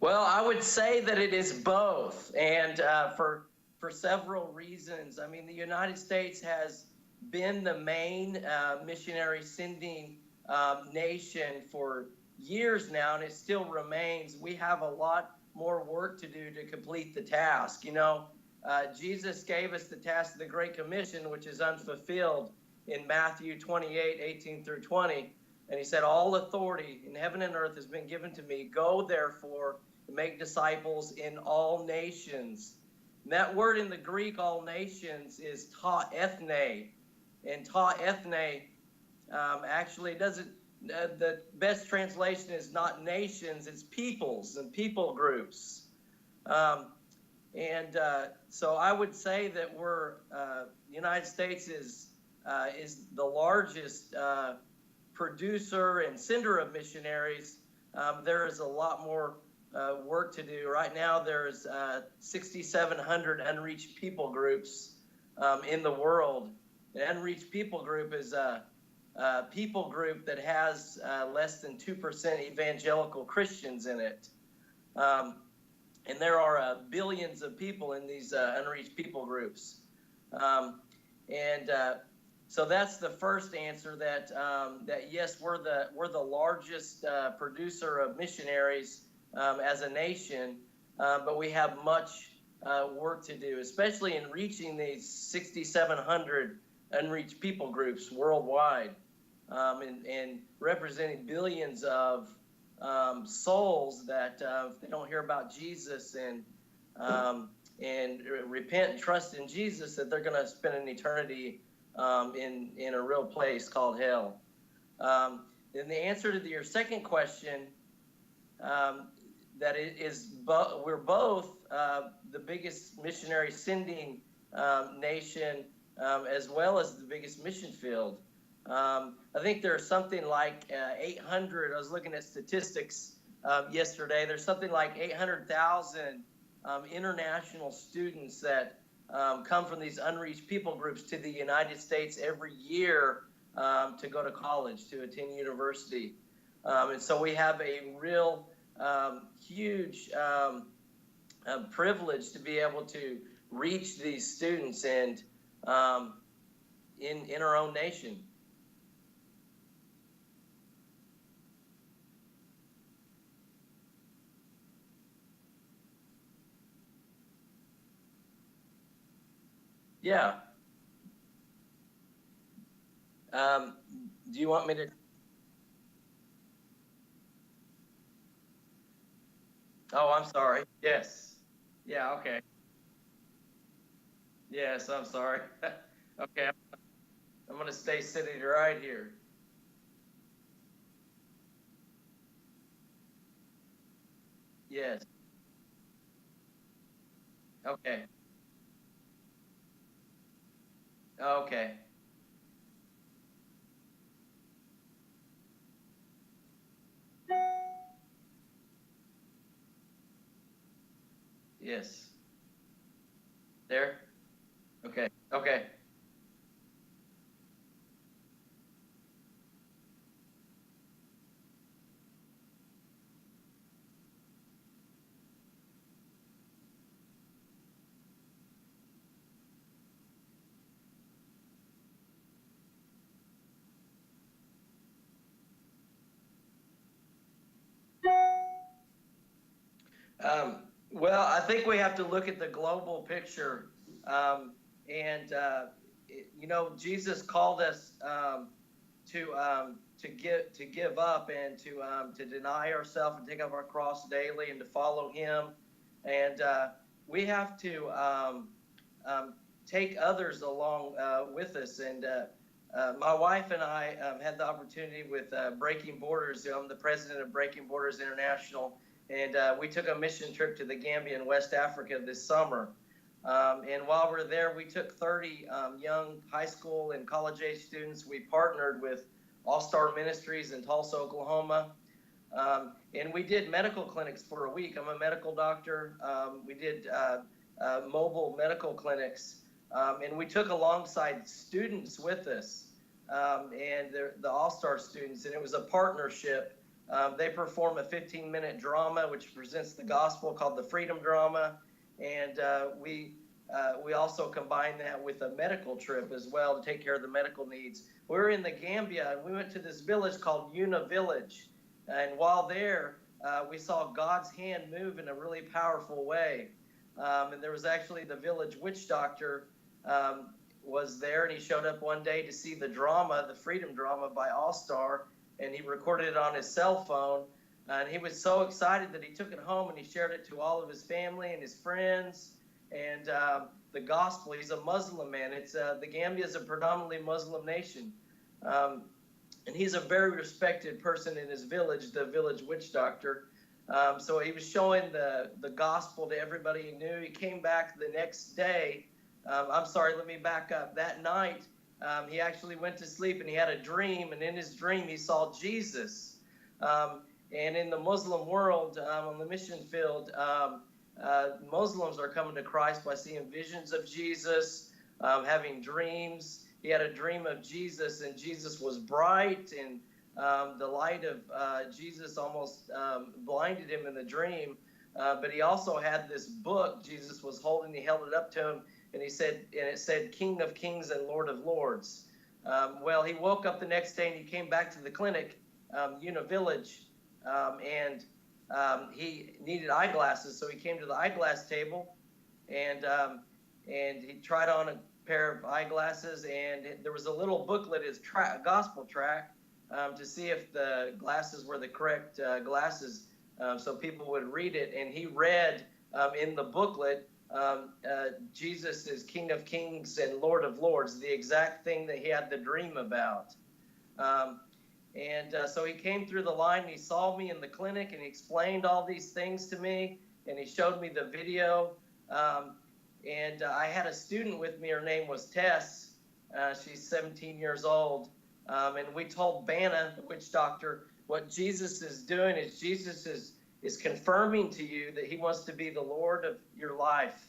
Well, I would say that it is both, and for several reasons. I mean, the United States has been the main missionary sending nation for years now, and it still remains. We have a lot more work to do to complete the task. Jesus gave us the task of the Great Commission, which is unfulfilled in Matthew 28:18 through 20. And he said, all authority in heaven and earth has been given to me. Go therefore and make disciples in all nations. And that word in the Greek, all nations, is ta ethne. And ta ethne actually doesn't, the best translation is not nations, it's peoples and people groups. Um, so I would say that the United States is the largest producer and sender of missionaries. There is a lot more work to do. Right now, there's 6,700 unreached people groups in the world. The unreached people group is a people group that has less than 2% evangelical Christians in it. And there are billions of people in these unreached people groups. Um, and So that's the first answer, that yes, we're the largest producer of missionaries as a nation, but we have much work to do, especially in reaching these 6,700 unreached people groups worldwide, and representing billions of souls that if they don't hear about Jesus and repent and trust in Jesus, that they're going to spend an eternity in a real place called hell. Then the answer to your second question, that it is we're both the biggest missionary sending nation, as well as the biggest mission field. I think there's something like 800. I was looking at statistics yesterday. There's something like 800,000 international students that come from these unreached people groups to the United States every year to go to college, to attend university. And so we have a real huge privilege to be able to reach these students and in our own nation. Yeah. Um, do you want me to? Oh, I'm sorry. Yes. Yeah. Okay. Yes, I'm sorry. Okay, I'm going to stay sitting right here. Yes. Okay. Okay. Yes. There. Okay. Okay. Um, well, I think we have to look at the global picture. And Jesus called us to give up and to deny ourselves and take up our cross daily and to follow Him. And we have to um, take others along with us. And my wife and I had the opportunity with Breaking Borders. I'm the president of Breaking Borders International, and we took a mission trip to the Gambia in West Africa this summer. And while we are there, we took 30 young high school and college age students. We partnered with All Star Ministries in Tulsa, Oklahoma. And we did medical clinics for a week. I'm a medical doctor. We did mobile medical clinics. And we took alongside students with us, and the All Star students. And it was a partnership They perform a 15-minute drama which presents the gospel called the Freedom Drama, and we also combine that with a medical trip as well to take care of the medical needs. We were in the Gambia, and we went to this village called Una Village, and while there, we saw God's hand move in a really powerful way. And there was actually the village witch doctor was there, and he showed up one day to see the drama, the Freedom Drama by All Star, and he recorded it on his cell phone. And he was so excited that he took it home and he shared it to all of his family and his friends. And the gospel, he's a Muslim man. It's the Gambia is a predominantly Muslim nation. And he's a very respected person in his village, the village witch doctor. So he was showing the gospel to everybody he knew. He came back the next day. I'm sorry, let me back up. That night, he actually went to sleep and he had a dream. And in his dream, he saw Jesus. And in the Muslim world, on the mission field, Muslims are coming to Christ by seeing visions of Jesus, having dreams. He had a dream of Jesus, and Jesus was bright, and the light of Jesus almost blinded him in the dream. But he also had this book Jesus was holding. He held it up to him, and it said, "King of Kings and Lord of Lords." Well, he woke up the next day, and he came back to the clinic, Una Village, and he needed eyeglasses, so he came to the eyeglass table, and he tried on a pair of eyeglasses, and there was a little booklet, his gospel track, to see if the glasses were the correct glasses, so people would read it. And he read in the booklet, Jesus is King of Kings and Lord of Lords, the exact thing that he had the dream about. So he came through the line, and he saw me in the clinic, and he explained all these things to me, and he showed me the video. And I had a student with me. Her name was Tess. She's 17 years old. And we told Banna, the witch doctor, what Jesus is doing is Jesus is confirming to you that he wants to be the Lord of your life.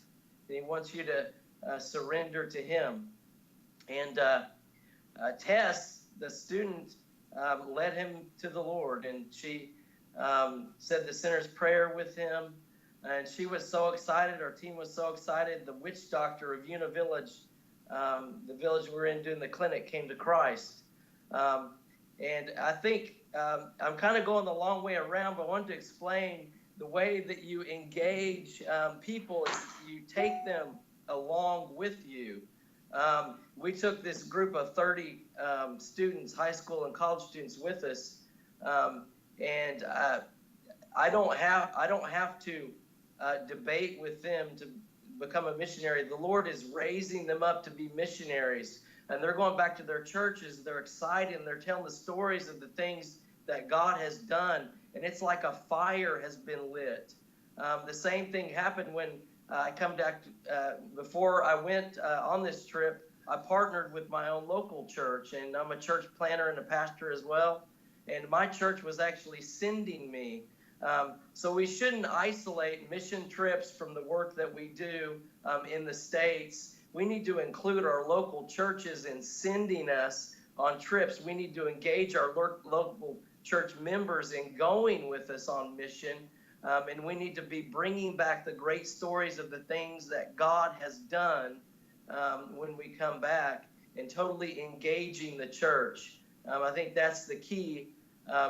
And he wants you to surrender to him. And Tess, the student, led him to the Lord, and she said the sinner's prayer with him. And she was so excited. Our team was so excited. The witch doctor of Una Village, the village we're in doing the clinic, came to Christ. And I think I'm kind of going the long way around, but I wanted to explain the way that you engage people is you take them along with you. We took this group of 30 students, high school and college students, with us, and I don't have to debate with them to become a missionary. The Lord is raising them up to be missionaries, and they're going back to their churches. They're excited, and they're telling the stories of the things that God has done, and it's like a fire has been lit. The same thing happened when I come back. Before I went on this trip, I partnered with my own local church, and I'm a church planner and a pastor as well. And my church was actually sending me. So we shouldn't isolate mission trips from the work that we do in the States. We need to include our local churches in sending us on trips. We need to engage our local church members in going with us on mission. And we need to be bringing back the great stories of the things that God has done when we come back, and totally engaging the church. I think that's the key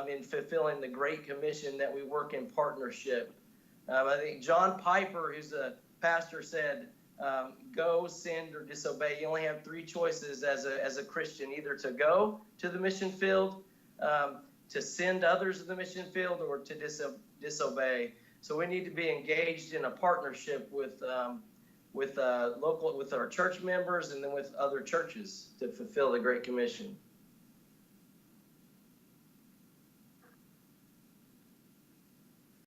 in fulfilling the Great Commission, that we work in partnership. I think John Piper, who's a pastor, said, go, send, or disobey. You only have three choices as a Christian: either to go to the mission field, to send others to the mission field, or to disobey. So we need to be engaged in a partnership with our church members, and then with other churches to fulfill the Great Commission.